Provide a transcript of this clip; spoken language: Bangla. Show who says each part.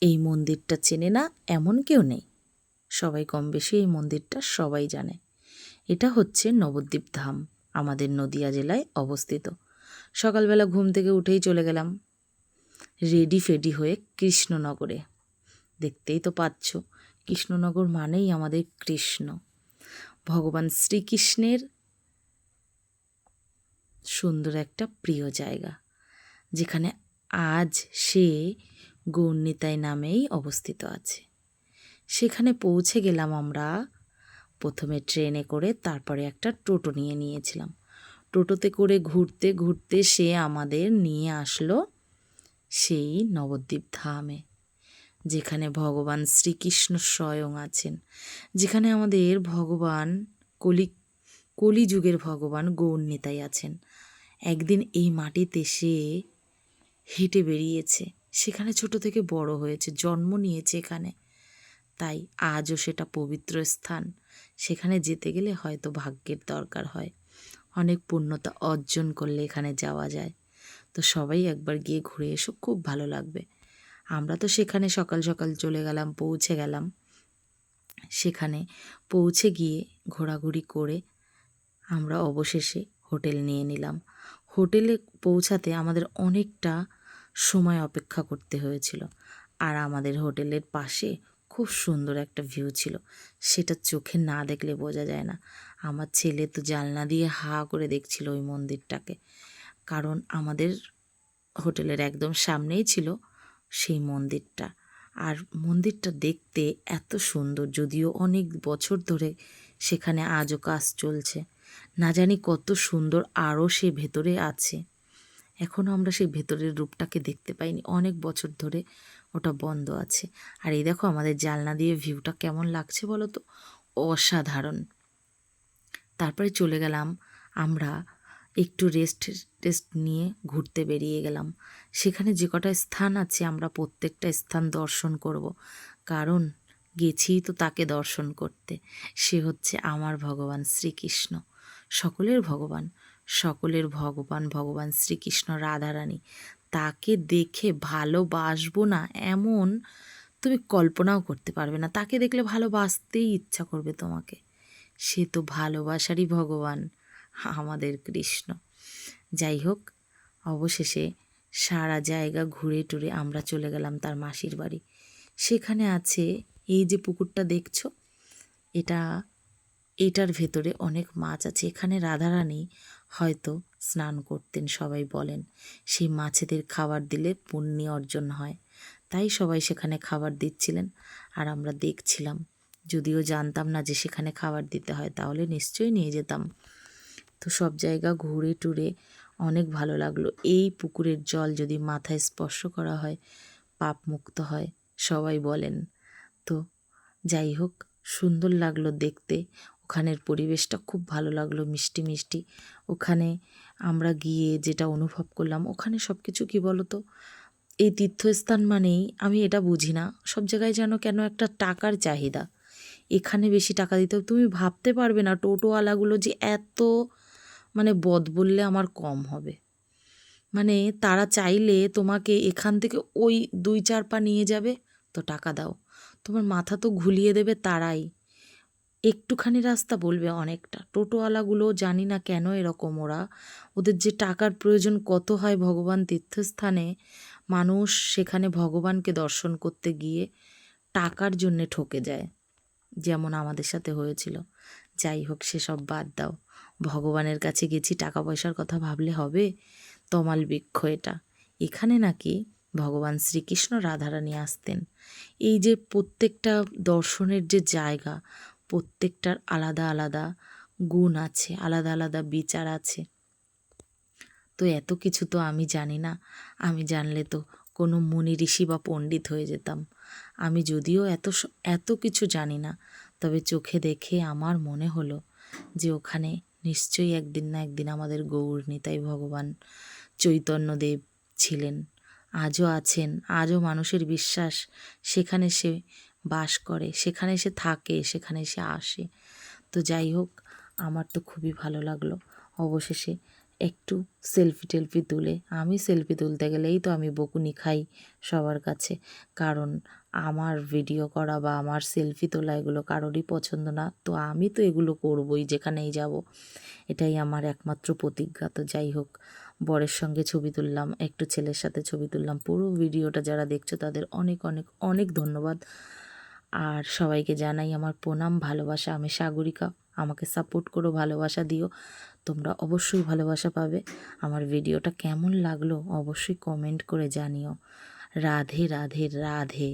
Speaker 1: এই মন্দিরটা চেনে না এমন কেউ নেই। সবাই কম বেশি এই মন্দিরটা সবাই জানে। এটা হচ্ছে নবদ্বীপ ধাম, আমাদের নদিয়া জেলায় অবস্থিত। সকালবেলা ঘুম থেকে উঠেই চলে গেলাম রেডি ফেডি হয়ে কৃষ্ণনগরে। দেখতেই তো পাচ্ছ, কৃষ্ণনগর মানেই আমাদের কৃষ্ণ, ভগবান শ্রীকৃষ্ণের সুন্দর একটা প্রিয় জায়গা, যেখানে আজ সে গৌরনিতাই নামেই অবস্থিত আছে। সেখানে পৌঁছে গেলাম আমরা প্রথমে ট্রেনে করে, তারপরে একটা টোটো নিয়েছিলাম। টোটোতে করে ঘুরতে ঘুরতে সে আমাদের নিয়ে আসলো সেই নবদ্বীপ ধামে, যেখানে ভগবান শ্রীকৃষ্ণ স্বয়ং আছেন, যেখানে আমাদের ভগবান কলিযুগের ভগবান গৌরনিতাই আছেন। একদিন এই মাটিতে সে হেঁটে বেরিয়েছে, সেখানে ছোট থেকে বড় হয়েছে, জন্ম নিয়েছে এখানে। তাই আজও সেটা পবিত্র স্থান। সেখানে যেতে গেলে হয়তো ভাগ্যের দরকার হয়, অনেক পূর্ণতা অর্জন করলে এখানে যাওয়া যায়। তো সবাই একবার গিয়ে ঘুরে এসো, খুব ভালো লাগবে। আমরা তো সেখানে সকাল সকাল চলে গেলাম, পৌঁছে গেলাম। সেখানে পৌঁছে গিয়ে ঘোরাঘুরি করে আমরা অবশেষে হোটেল নিয়ে নিলাম। হোটেলে পৌঁছাতে আমাদের অনেকটা সময় অপেক্ষা করতে হয়েছিল। আর আমাদের হোটেলের পাশে খুব সুন্দর একটা ভিউ ছিল, সেটা চোখে না দেখলে বোঝা যায় না। আমার ছেলে তো জানলা দিয়ে হা করে দেখছিল ওই মন্দিরটাকে, কারণ আমাদের হোটেলের একদম সামনেই ছিল সেই মন্দিরটা। আর মন্দিরটা দেখতে এত সুন্দর, যদিও অনেক বছর ধরে সেখানে আজও কাজ চলছে। না জানি কত সুন্দর আরও সে ভেতরে আছে। এখনও আমরা সেই ভেতরের রূপটাকে দেখতে পাইনি, অনেক বছর ধরে ওটা বন্ধ আছে। আর এই দেখো আমাদের জানলা দিয়ে ভিউটা কেমন লাগছে বলো তো, অসাধারণ। তারপরে চলে গেলাম আমরা একটু রেস্ট নিয়ে ঘুরতে বেরিয়ে গেলাম। সেখানে যে কটা স্থান আছে আমরা প্রত্যেকটা স্থান দর্শন করব, কারণ গেছি তো তাকে দর্শন করতে। সে হচ্ছে আমার ভগবান শ্রীকৃষ্ণ, সকলের ভগবান, সকলের ভগবান ভগবান শ্রীকৃষ্ণ, রাধারানী। তাকে দেখে ভালোবাসবো না এমন তুমি কল্পনাও করতে পারবে না। তাকে দেখলে ভালোবাসতেই ইচ্ছা করবে তোমাকে। সে তো ভালোবাসারই ভগবান, আমাদের কৃষ্ণ। যাই হোক, অবশেষে সারা জায়গা ঘুরে টুরে আমরা চলে গেলাম তার মাসির বাড়ি। সেখানে আছে এই যে পুকুরটা দেখছো, এটার ভেতরে অনেক মাছ আছে। এখানে রাধারানী হয়তো স্নান করতেন, সবাই বলেন। সেই মাছেদের খাবার দিলে পুণ্য অর্জন হয়, তাই সবাই সেখানে খাবার দিচ্ছিলেন আর আমরা দেখছিলাম। যদিও জানতাম না যে সেখানে খাবার দিতে হয়, তাহলে নিশ্চয়ই নিয়ে যেতাম। তো সব জায়গা ঘুরে টুরে অনেক ভালো লাগলো। এই পুকুরের জল যদি মাথায় স্পর্শ করা হয় পাপ মুক্ত হয়, সবাই বলেন। তো যাই হোক, সুন্দর লাগলো দেখতে। ওখানের পরিবেশটা খুব ভালো লাগলো, মিষ্টি মিষ্টি। ওখানে আমরা গিয়ে যেটা অনুভব করলাম, ওখানে সব কিছু কী বলো তো, এই তীর্থস্থান মানেই আমি এটা বুঝি না, সব জায়গায় যেন কেন একটা টাকার চাহিদা। এখানে বেশি টাকা দিতে হবে, তুমি ভাবতে পারবে না টোটোওয়ালাগুলো যে এত বদ বললে আমার কম হবে। তারা চাইলে তোমাকে এখান থেকে ওই 2-4 পা নিয়ে যাবে, তো টাকা দাও। তোমার মাথা তো ঘুলিয়ে দেবে তারাই। একটুখানি রাস্তা বলবে অনেকটা। টোটোওয়ালাগুলো জানি না কেন এরকম, ওদের যে টাকার প্রয়োজন কত হয় ভগবান তীর্থস্থানে, মানুষ সেখানে ভগবানকে দর্শন করতে গিয়ে টাকার জন্যে ঠকে যায়, যেমন আমাদের সাথে হয়েছিল। যাই হোক, সেসব বাদ দাও। ভগবানের কাছে গেছি, টাকা পয়সার কথা ভাবলে হবে? তমাল বৃক্ষ এটা। এখানে নাকি ভগবান শ্রীকৃষ্ণ রাধারানী আসতেন। এই যে প্রত্যেকটা দর্শনের যে জায়গা, প্রত্যেকটার আলাদা আলাদা গুণ আছে, আলাদা আলাদা বিচার আছে। তো এত কিছু তো আমি জানি না, আমি জানলে তো কোনো মুনি ঋষি বা পণ্ডিত হয়ে যেতাম। আমি যদিও এত কিছু জানি না, তবে চোখে দেখে আমার মনে হলো যে ওখানে নিশ্চয়ই একদিন না একদিন আমাদের গৌরনিতাই ভগবান চৈতন্যদেব ছিলেন, আজও আছেন। আজও মানুষের বিশ্বাস সেখানে সে বাস করে, সেখানে সে থাকে, সেখানে সে আসে। তো যাই হোক, আমার তো খুবই ভালো লাগলো। অবশেষে একটু সেলফি টেলফি তুলে, আমি সেলফি তুলতে গেলেই তো আমি বকুনি খাই সবার কাছে, কারণ আমার ভিডিও করা বা আমার সেলফি তোলা এগুলো কারোরই পছন্দ না। তো আমি তো এগুলো করবই যেখানেই যাব, এটাই আমার একমাত্র প্রতিজ্ঞা। তো যাই হোক, বরের সঙ্গে ছবি তুললাম, একটু ছেলের সাথে ছবি তুললাম। পুরো ভিডিওটা যারা দেখছো তাদের অনেক অনেক অনেক ধন্যবাদ। আর সবাইকে জানাই আমার প্রণাম, ভালোবাসা। আমি সাগরিকা, আমাকে সাপোর্ট করো, ভালোবাসা দিও, তোমরা অবশ্যই ভালোবাসা পাবে। আমার ভিডিওটা কেমন লাগলো অবশ্যই কমেন্ট করে জানিও। রাধে রাধে রাধে।